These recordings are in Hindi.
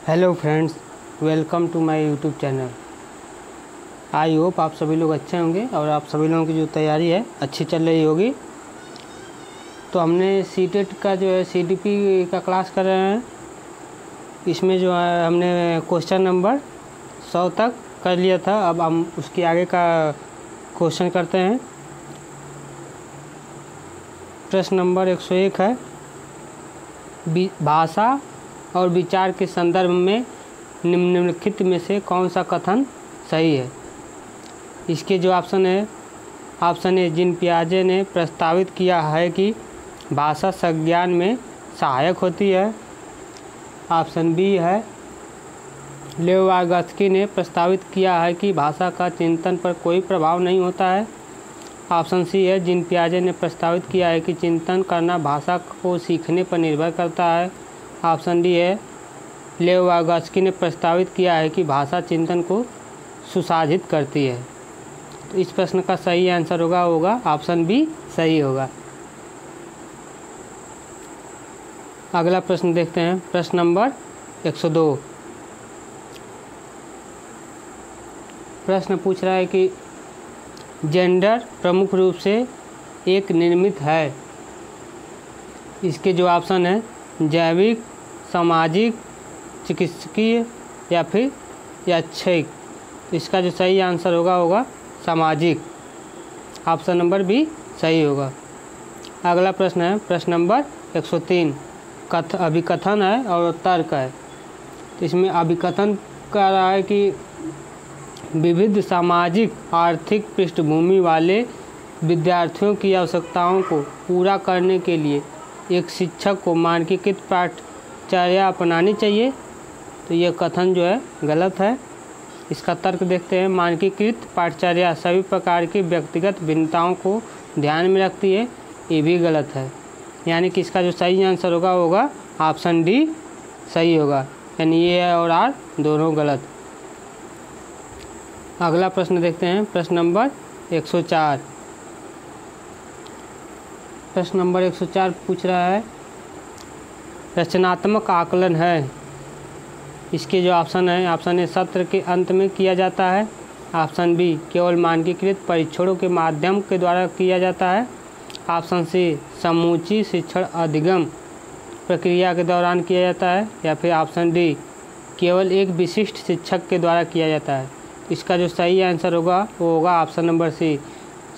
Hello friends, welcome to my YouTube channel. I hope आप सभी लोग अच्छे होंगे और आप सभी लोगों की जो तैयारी है अच्छी चल रही होगी। तो हमने सीटेट का जो है सीडीपी का क्लास कर रहे हैं। इसमें जो है हमने क्वेश्चन नंबर 100 तक कर लिया था। अब हम उसके आगे का क्वेश्चन करते हैं। प्रश्न नंबर 101 है, भाषा और विचार के संदर्भ में निम्नलिखित में से कौन सा कथन सही है। इसके जो ऑप्शन है, जीन पियाजे ने प्रस्तावित किया है कि भाषा संज्ञान में सहायक होती है। ऑप्शन बी है, लेओवागस्की ने प्रस्तावित किया है कि भाषा का चिंतन पर कोई प्रभाव नहीं होता है। ऑप्शन सी है, जीन पियाजे ने प्रस्तावित किया है कि चिंतन करना भाषा को सीखने पर निर्भर करता है। ऑप्शन डी है, लेओवागस्की ने प्रस्तावित किया है कि भाषा चिंतन को सुसाधित करती है। तो इस प्रश्न का सही आंसर होगा ऑप्शन बी सही होगा। अगला प्रश्न देखते हैं। प्रश्न नंबर 102। प्रश्न पूछ रहा है कि जेंडर प्रमुख रूप से एक निर्मित है। इसके जो ऑप्शन है, जैविक, सामाजिक, चिकित्सकीय या फिर यादृच्छिक। इसका जो सही आंसर होगा सामाजिक। ऑप्शन नंबर बी सही होगा। अगला प्रश्न है प्रश्न नंबर 103। अभिकथन है और तर्क है। तो इसमें अभिकथन कह रहा है कि विविध सामाजिक आर्थिक पृष्ठभूमि वाले विद्यार्थियों की आवश्यकताओं को पूरा करने के लिए एक शिक्षक को मानकीकृत पाठचर्या अपनानी चाहिए। तो ये कथन जो है गलत है। इसका तर्क देखते हैं। मानकीकृत पाठचर्या सभी प्रकार की व्यक्तिगत भिन्नताओं को ध्यान में रखती है। ये भी गलत है। यानी कि इसका जो सही आंसर होगा ऑप्शन डी सही होगा। यानी ये और आर दोनों गलत। अगला प्रश्न देखते हैं। प्रश्न नंबर 104। प्रश्न नंबर 104 पूछ रहा है, रचनात्मक आकलन है। इसके जो ऑप्शन है, सत्र के अंत में किया जाता है। ऑप्शन बी, केवल मानकीकृत परीक्षणों के माध्यम के द्वारा किया जाता है। ऑप्शन सी, समूची शिक्षण अधिगम प्रक्रिया के दौरान किया जाता है। या फिर ऑप्शन डी, केवल एक विशिष्ट शिक्षक के द्वारा किया जाता है। इसका जो सही आंसर होगा ऑप्शन नंबर सी,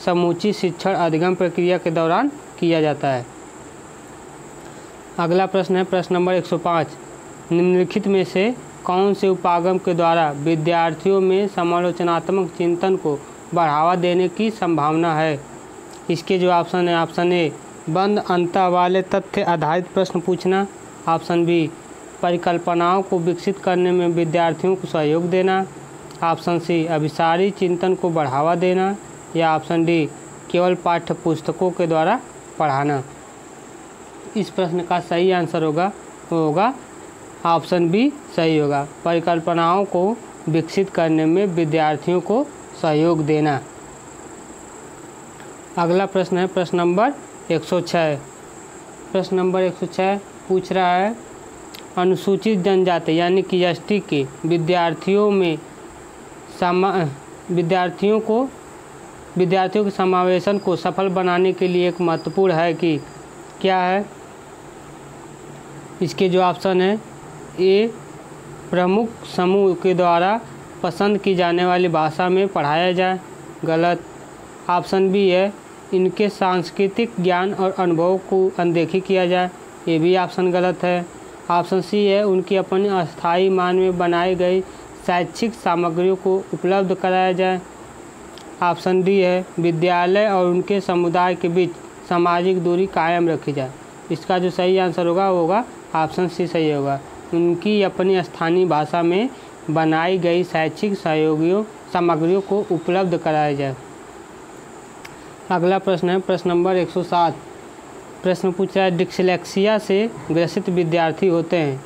समूची शिक्षण अधिगम प्रक्रिया के दौरान किया जाता है। अगला प्रश्न है प्रश्न नंबर 105। निम्नलिखित में से कौन से उपागम के द्वारा विद्यार्थियों में समालोचनात्मक चिंतन को बढ़ावा देने की संभावना है। इसके जो ऑप्शन है, ऑप्शन ए, बंद अंतर वाले तथ्य आधारित प्रश्न पूछना। ऑप्शन बी, परिकल्पनाओं को विकसित करने में विद्यार्थियों को सहयोग देना। ऑप्शन सी, अभिसारी चिंतन को बढ़ावा देना। या ऑप्शन डी, केवल पाठ्य पुस्तकों के द्वारा पढ़ाना। इस प्रश्न का सही आंसर होगा ऑप्शन बी सही होगा, परिकल्पनाओं को विकसित करने में विद्यार्थियों को सहयोग देना। अगला प्रश्न है प्रश्न नंबर 106। प्रश्न नंबर 106 पूछ रहा है, अनुसूचित जनजाति यानी कि एसटी के विद्यार्थियों के समावेशन को सफल बनाने के लिए एक महत्वपूर्ण है कि क्या है। इसके जो ऑप्शन है, ए, प्रमुख समूह के द्वारा पसंद की जाने वाली भाषा में पढ़ाया जाए। गलत। ऑप्शन बी है, इनके सांस्कृतिक ज्ञान और अनुभव को अनदेखी किया जाए। ये भी ऑप्शन गलत है। ऑप्शन सी है, उनकी अपनी अस्थायी मान में बनाई गई शैक्षिक सामग्रियों को उपलब्ध कराया जाए। ऑप्शन डी है, विद्यालय और उनके समुदाय के बीच सामाजिक दूरी कायम रखी जाए। इसका जो सही आंसर होगा ऑप्शन सी सही होगा, उनकी अपनी स्थानीय भाषा में बनाई गई शैक्षिक सामग्रियों को उपलब्ध कराया जाए। अगला प्रश्न है प्रश्न नंबर 107। प्रश्न पूछ रहा है, डिस्लेक्सिया से ग्रसित विद्यार्थी होते हैं।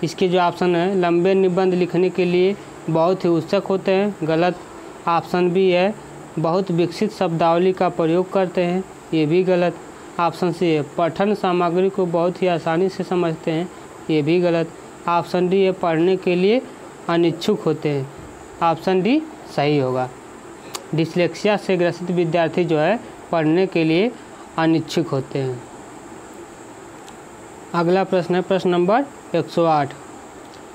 इसके जो ऑप्शन है, लंबे निबंध लिखने के लिए बहुत ही उत्सुक होते हैं। गलत। ऑप्शन बी है, बहुत विकसित शब्दावली का प्रयोग करते हैं। ये भी गलत। ऑप्शन सी है, पठन सामग्री को बहुत ही आसानी से समझते हैं। ये भी गलत। ऑप्शन डी, ये पढ़ने के लिए अनिच्छुक होते हैं। ऑप्शन डी सही होगा। डिस्लेक्सिया से ग्रसित विद्यार्थी जो है पढ़ने के लिए अनिच्छुक होते हैं। अगला प्रश्न है प्रश्न नंबर 108।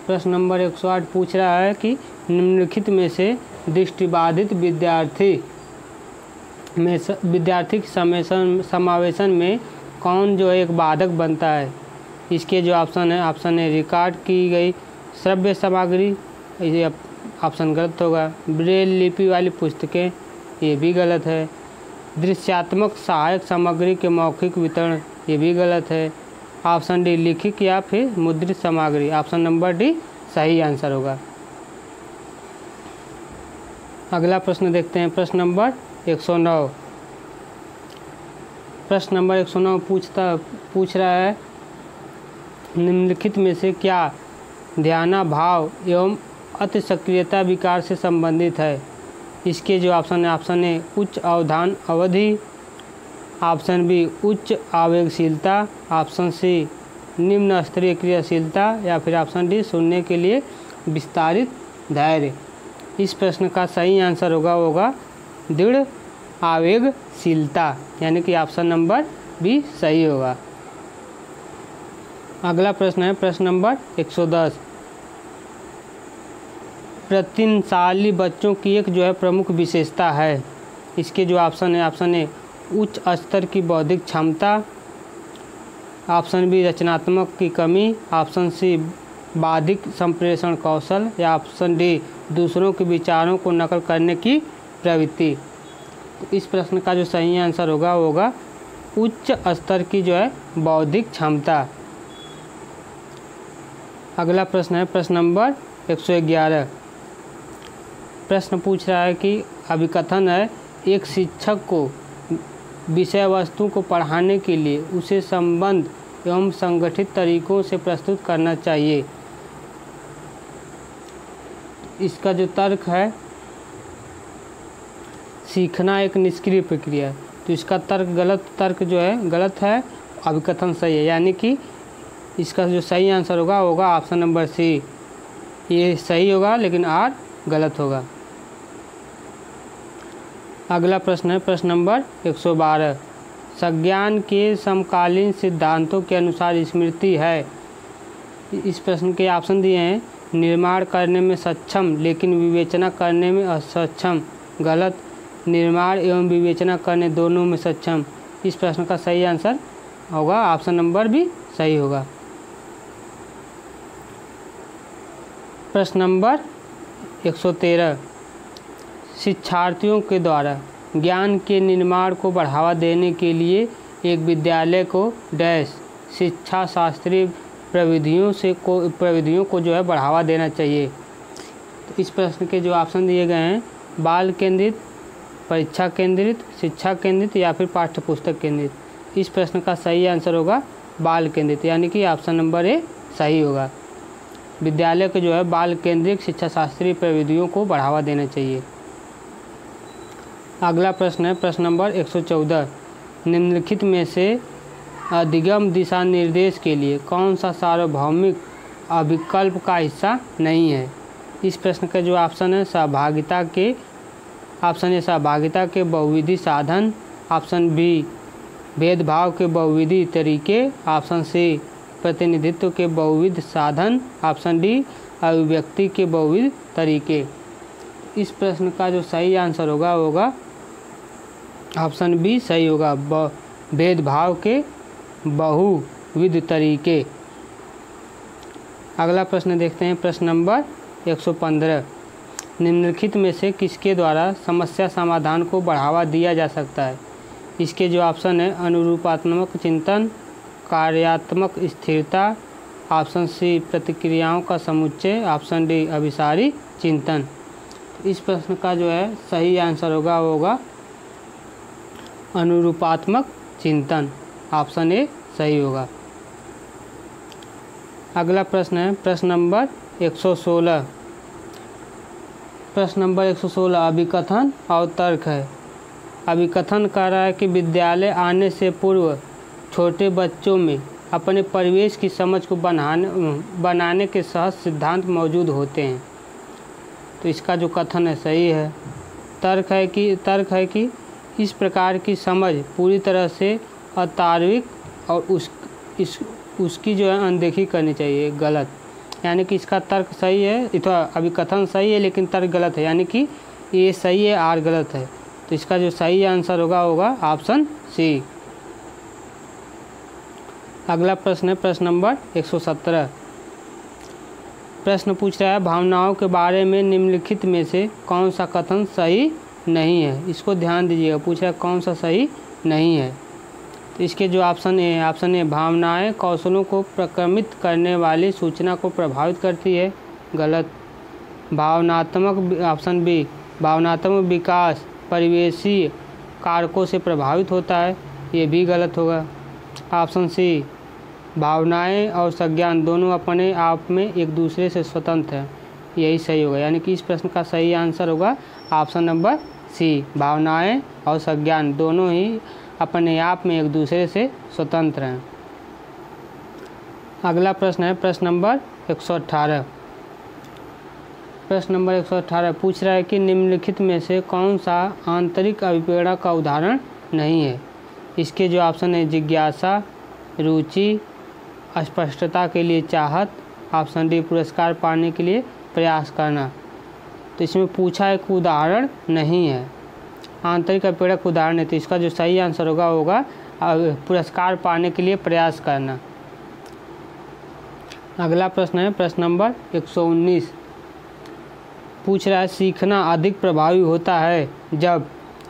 प्रश्न नंबर 108 पूछ रहा है कि निम्नलिखित में से दृष्टिबाधित विद्यार्थी के समावेशन में कौन जो एक बाधक बनता है। इसके जो ऑप्शन है, ऑप्शन ए रिकॉर्ड की गई श्रव्य सामग्री, ये ऑप्शन गलत होगा। ब्रेल लिपि वाली पुस्तकें, ये भी गलत है। दृश्यात्मक सहायक सामग्री के मौखिक वितरण, ये भी गलत है। ऑप्शन डी लिखित या फिर मुद्रित सामग्री, ऑप्शन नंबर डी सही आंसर होगा। अगला प्रश्न देखते हैं प्रश्न नंबर 109। प्रश्न नंबर 109 पूछ रहा है निम्नलिखित में से क्या ध्यानाभाव एवं अति सक्रियता विकार से संबंधित है। इसके जो ऑप्शन है, ऑप्शन ए उच्च अवधान अवधि, ऑप्शन बी उच्च आवेगशीलता, ऑप्शन सी निम्न स्तरीय क्रियाशीलता, या फिर ऑप्शन डी सुनने के लिए विस्तारित धैर्य। इस प्रश्न का सही आंसर होगा दृढ़ आवेगशीलता, यानी कि ऑप्शन नंबर बी सही होगा। अगला प्रश्न है प्रश्न नंबर 110। प्रतिभाशाली बच्चों की एक जो है प्रमुख विशेषता है। इसके जो ऑप्शन है, ऑप्शन ए उच्च स्तर की बौद्धिक क्षमता, ऑप्शन बी रचनात्मक की कमी, ऑप्शन सी बौद्धिक संप्रेषण कौशल, या ऑप्शन डी दूसरों के विचारों को नकल करने की प्रवृत्ति। तो इस प्रश्न का जो सही आंसर होगा उच्च स्तर की जो है बौद्धिक क्षमता। अगला प्रश्न है प्रश्न नंबर 111। प्रश्न पूछ रहा है कि अभिकथन है एक शिक्षक को विषय वस्तु को पढ़ाने के लिए उसे संबंध एवं संगठित तरीकों से प्रस्तुत करना चाहिए। इसका जो तर्क है, सीखना एक निष्क्रिय प्रक्रिया, तो इसका तर्क जो है गलत है, अभिकथन सही है, यानी कि इसका जो सही आंसर होगा ऑप्शन नंबर सी, ये सही होगा लेकिन आर गलत होगा। अगला प्रश्न है प्रश्न नंबर 112। संज्ञान के समकालीन सिद्धांतों के अनुसार स्मृति है। इस प्रश्न के ऑप्शन दिए हैं निर्माण करने में सक्षम लेकिन विवेचना करने में असक्षम, गलत। निर्माण एवं विवेचना करने दोनों में सक्षम। इस प्रश्न का सही आंसर होगा ऑप्शन नंबर भी सही होगा। प्रश्न नंबर 113। शिक्षार्थियों के द्वारा ज्ञान के निर्माण को बढ़ावा देने के लिए एक विद्यालय को डैश शिक्षा शास्त्रीय प्रविधियों को जो है बढ़ावा देना चाहिए। तो इस प्रश्न के जो ऑप्शन दिए गए हैं बाल केंद्रित, परीक्षा केंद्रित, शिक्षा केंद्रित या फिर पाठ्य पुस्तक केंद्रित। इस प्रश्न का सही आंसर होगा बाल केंद्रित, यानी कि ऑप्शन नंबर ए सही होगा। विद्यालय को जो है बाल केंद्रित शिक्षा शास्त्रीय प्रविधियों को बढ़ावा देना चाहिए। अगला प्रश्न है प्रश्न नंबर 114। निम्नलिखित में से अधिगम दिशा निर्देश के लिए कौन सा सार्वभौमिक अभिकल्प का हिस्सा नहीं है। इस प्रश्न का जो ऑप्शन है सहभागिता के, ऑप्शन ए सहभागिता के बहुविधि साधन, ऑप्शन बी भेदभाव के बहुविधि तरीके, ऑप्शन सी प्रतिनिधित्व के बहुविध साधन, ऑप्शन डी अभिव्यक्ति के बहुविध तरीके। इस प्रश्न का जो सही आंसर होगा ऑप्शन बी सही होगा, भेदभाव के बहुविध तरीके। अगला प्रश्न देखते हैं प्रश्न नंबर 115। निम्नलिखित में से किसके द्वारा समस्या समाधान को बढ़ावा दिया जा सकता है। इसके जो ऑप्शन है अनुरूपात्मक चिंतन, कार्यात्मक स्थिरता, ऑप्शन सी प्रतिक्रियाओं का समुच्चय, ऑप्शन डी अभिसारी चिंतन। इस प्रश्न का जो है सही आंसर होगा अनुरूपात्मक चिंतन, ऑप्शन ए सही होगा। अगला प्रश्न है प्रश्न नंबर 116। प्रश्न नंबर 116 अभिकथन और तर्क है। अभिकथन कह रहा है कि विद्यालय आने से पूर्व छोटे बच्चों में अपने परिवेश की समझ को बनाने के सहज सिद्धांत मौजूद होते हैं। तो इसका जो कथन है सही है। तर्क है कि इस प्रकार की समझ पूरी तरह से अतार्किक और उसकी जो है अनदेखी करनी चाहिए, गलत। यानी कि इसका तर्क सही है, तो अभी कथन सही है लेकिन तर्क गलत है, यानी कि ये सही है आर गलत है। तो इसका जो सही आंसर होगा ऑप्शन सी। अगला प्रश्न है प्रश्न नंबर 117। प्रश्न पूछ रहा है भावनाओं के बारे में निम्नलिखित में से कौन सा कथन सही नहीं है। इसको ध्यान दीजिएगा, पूछ रहा है कौन सा सही नहीं है। तो इसके जो ऑप्शन ए भावनाएं कौशलों को प्रक्रमित करने वाली सूचना को प्रभावित करती है, गलत। ऑप्शन बी भावनात्मक विकास परिवेशीय कारकों से प्रभावित होता है, ये भी गलत होगा। ऑप्शन सी भावनाएं और संज्ञान दोनों अपने आप में एक दूसरे से स्वतंत्र हैं, यही सही होगा। यानी कि इस प्रश्न का सही आंसर होगा ऑप्शन नंबर सी, भावनाएं और संज्ञान दोनों ही अपने आप में एक दूसरे से स्वतंत्र हैं। अगला प्रश्न है प्रश्न नंबर 118। प्रश्न नंबर 118 पूछ रहा है कि निम्नलिखित में से कौन सा आंतरिक अभिप्रेरणा का उदाहरण नहीं है। इसके जो ऑप्शन है जिज्ञासा, रुचि, स्पष्टता के लिए चाहत, ऑप्शन डी पुरस्कार पाने के लिए प्रयास करना। तो इसमें पूछा है कि उदाहरण नहीं है, आंतरिक अभिप्रेरक उदाहरण है। तो इसका जो सही आंसर होगा पुरस्कार पाने के लिए प्रयास करना। अगला प्रश्न है प्रश्न नंबर 119। पूछ रहा है सीखना अधिक प्रभावी होता है जब,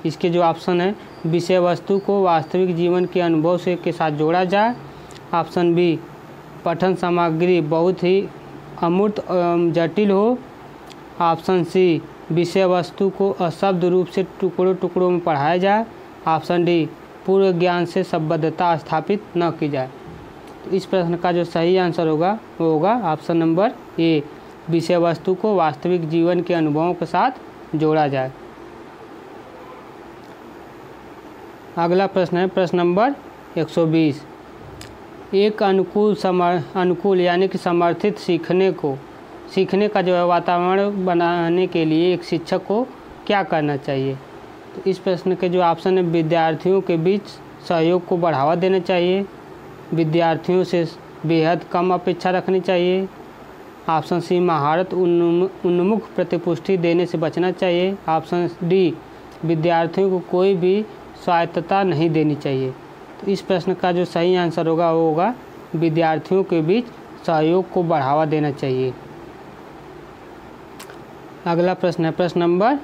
इसके जो ऑप्शन है विषय वस्तु को वास्तविक जीवन के अनुभव से के साथ जोड़ा जाए, ऑप्शन बी पठन सामग्री बहुत ही अमूर्त जटिल हो, ऑप्शन सी विषय वस्तु को अशब्द रूप से टुकड़ों टुकड़ों में पढ़ाया जाए, ऑप्शन डी पूर्व ज्ञान से संबद्धता स्थापित न की जाए। तो इस प्रश्न का जो सही आंसर होगा ऑप्शन नंबर ए, विषय वस्तु को वास्तविक जीवन के अनुभवों के साथ जोड़ा जाए। अगला प्रश्न है प्रश्न नंबर 120। एक अनुकूल यानी कि समर्थित सीखने का जो है वातावरण बनाने के लिए एक शिक्षक को क्या करना चाहिए। तो इस प्रश्न के जो ऑप्शन है विद्यार्थियों के बीच सहयोग को बढ़ावा देना चाहिए, विद्यार्थियों से बेहद कम अपेक्षा रखनी चाहिए, ऑप्शन सी महारत उन्मुख प्रतिपुष्टि देने से बचना चाहिए, ऑप्शन डी विद्यार्थियों को कोई भी स्वायत्तता नहीं देनी चाहिए। तो इस प्रश्न का जो सही आंसर होगा विद्यार्थियों के बीच सहयोग को बढ़ावा देना चाहिए। अगला प्रश्न है प्रश्न नंबर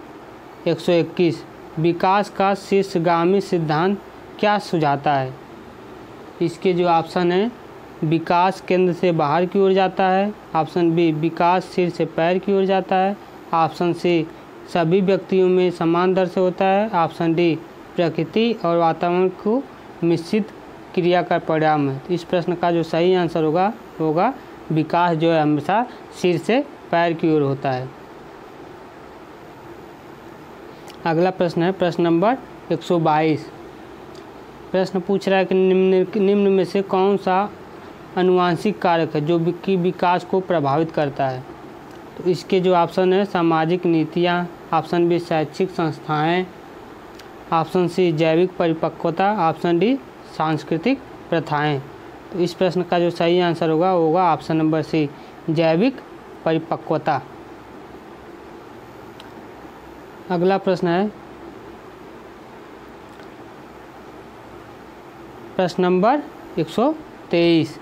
121। विकास का शीर्षगामी सिद्धांत क्या सुझाता है। इसके जो ऑप्शन है विकास केंद्र से बाहर की ओर जाता है, ऑप्शन बी विकास सिर से पैर की ओर जाता है, ऑप्शन सी सभी व्यक्तियों में समान दर से होता है, ऑप्शन डी प्रकृति और वातावरण को मिश्रित क्रिया का परिणाम है। तो इस प्रश्न का जो सही आंसर होगा विकास जो है हमेशा सिर से पैर की ओर होता है। अगला प्रश्न है प्रश्न नंबर 122। प्रश्न पूछ रहा है कि निम्न में से कौन सा अनुवांशिक कारक है जो कि विकास को प्रभावित करता है। तो इसके जो ऑप्शन है सामाजिक नीतियाँ, ऑप्शन बी शैक्षिक संस्थाएं, ऑप्शन सी जैविक परिपक्वता, ऑप्शन डी सांस्कृतिक प्रथाएं। तो इस प्रश्न का जो सही आंसर होगा ऑप्शन नंबर सी जैविक परिपक्वता। अगला प्रश्न है प्रश्न नंबर 123।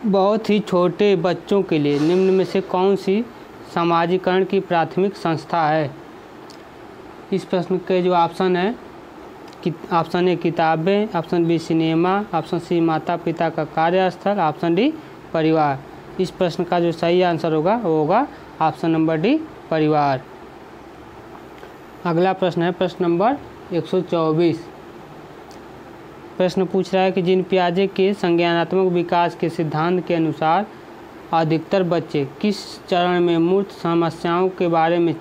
बहुत ही छोटे बच्चों के लिए निम्न में से कौन सी समाजीकरण की प्राथमिक संस्था है। इस प्रश्न के जो ऑप्शन है ऑप्शन ए किताबें, option B cinema, option C माता पिता का कार्यस्थल, ऑप्शन डी परिवार। इस प्रश्न का जो सही आंसर होगा ऑप्शन नंबर डी परिवार। अगला प्रश्न है प्रश्न नंबर 124। प्रश्न पूछ रहा है कि जीन पियाजे के संज्ञानात्मक विकास के सिद्धांत के अनुसार अधिकतर बच्चे किस चरण में मूर्त समस्याओं के बारे में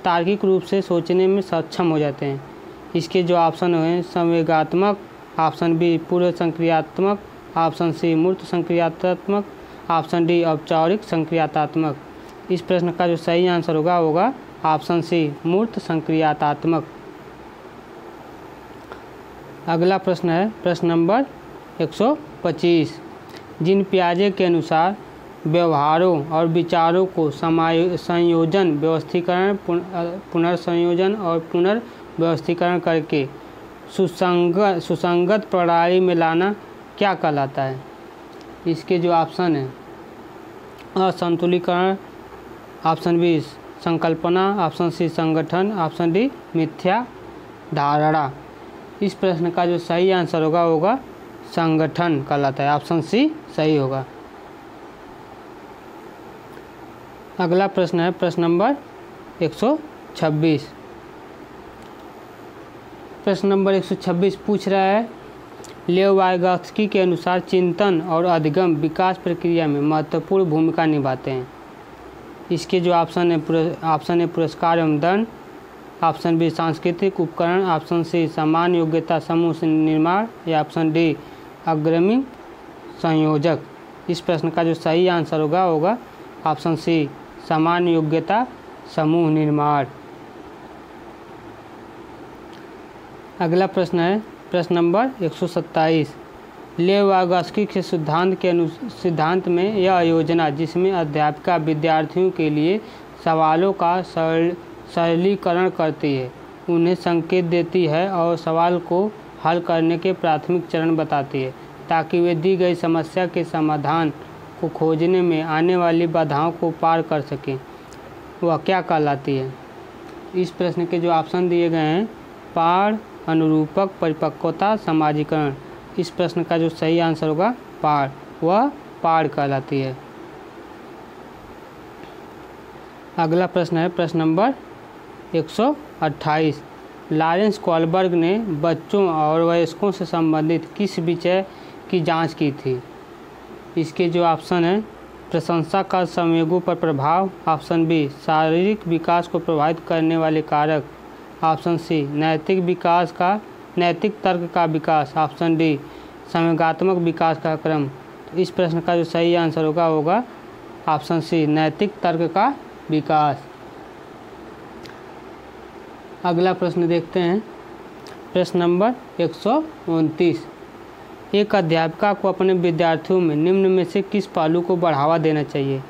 तार्किक रूप से सोचने में सक्षम हो जाते हैं। इसके जो ऑप्शन हैं संवेगात्मक, ऑप्शन बी पूर्व संक्रियात्मक, ऑप्शन सी मूर्त संक्रियात्मक, ऑप्शन डी औपचारिक संक्रियात्मक। इस प्रश्न का जो सही आंसर होगा ऑप्शन सी मूर्त संक्रियात्मक। अगला प्रश्न है प्रश्न नंबर 125। जिन पियाजे के अनुसार व्यवहारों और विचारों को संयोजन, व्यवस्थीकरण, पुनर्संयोजन और पुनर्व्यवस्थीकरण करके सुसंगत प्रणाली में लाना क्या कहलाता है? इसके जो ऑप्शन है असंतुलीकरण, ऑप्शन बी संकल्पना, ऑप्शन सी संगठन, ऑप्शन डी मिथ्या धारणा। इस प्रश्न का जो सही आंसर होगा संगठन कहलाता है। ऑप्शन सी सही होगा। अगला प्रश्न है प्रश्न नंबर 126। प्रश्न नंबर 126 पूछ रहा है लेव वाइगॉत्स्की के अनुसार चिंतन और अधिगम विकास प्रक्रिया में महत्वपूर्ण भूमिका निभाते हैं। इसके जो ऑप्शन है पुरस्कार एवं दंड, ऑप्शन बी सांस्कृतिक उपकरण, ऑप्शन सी समान योग्यता समूह निर्माण या ऑप्शन डी अग्रणी संयोजक। इस प्रश्न का जो सही आंसर होगा ऑप्शन सी समान योग्यता समूह निर्माण। अगला प्रश्न है प्रश्न नंबर 127। लेव वाइगॉत्स्की के सिद्धांत में यह योजना जिसमें अध्यापिका विद्यार्थियों के लिए सवालों का सरलीकरण करती है, उन्हें संकेत देती है और सवाल को हल करने के प्राथमिक चरण बताती है ताकि वे दी गई समस्या के समाधान को खोजने में आने वाली बाधाओं को पार कर सकें, वह क्या कहलाती है? इस प्रश्न के जो ऑप्शन दिए गए हैं पाढ़, अनुरूपक, परिपक्वता, समाजीकरण। इस प्रश्न का जो सही आंसर होगा पाढ़, वह पाढ़ कहलाती है। अगला प्रश्न है प्रश्न नंबर 128। लॉरेंस कोलबर्ग ने बच्चों और वयस्कों से संबंधित किस विषय की जांच की थी? इसके जो ऑप्शन है प्रशंसा का संवेगों पर प्रभाव, ऑप्शन बी शारीरिक विकास को प्रभावित करने वाले कारक, ऑप्शन सी नैतिक तर्क का विकास, ऑप्शन डी संवेगात्मक विकास का क्रम। तो इस प्रश्न का जो सही आंसर होगा ऑप्शन सी नैतिक तर्क का विकास। अगला प्रश्न देखते हैं प्रश्न नंबर 129। एक अध्यापिका को अपने विद्यार्थियों में निम्न में से किस पहलू को बढ़ावा देना चाहिए?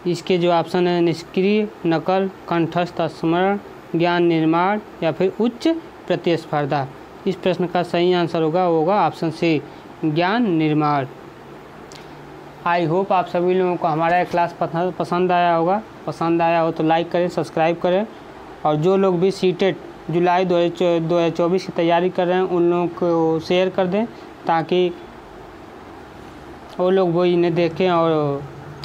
इसके जो ऑप्शन है निष्क्रिय नकल, कंठस्थ स्मरण, ज्ञान निर्माण या फिर उच्च प्रतिस्पर्धा। इस प्रश्न का सही आंसर होगा ऑप्शन सी ज्ञान निर्माण। आई होप आप सभी लोगों को हमारा ये क्लास पसंद आया होगा। पसंद आया हो तो लाइक करें, सब्सक्राइब करें और जो लोग भी सीटेट जुलाई 2024 की तैयारी कर रहे हैं उन लोगों को शेयर कर दें ताकि वो लोग वो इन्हें देखें और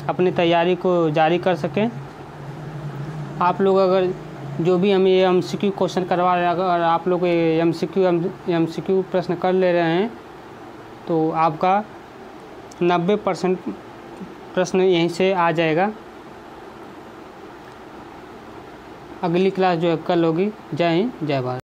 अपनी तैयारी को जारी कर सकें। आप लोग अगर जो भी हम ये MCQ क्वेश्चन करवा रहे हैं अगर आप लोग ये MCQ प्रश्न कर ले रहे हैं तो आपका 90% प्रश्न यहीं से आ जाएगा। अगली क्लास जो है कल होगी। जय हिंद, जय भारत।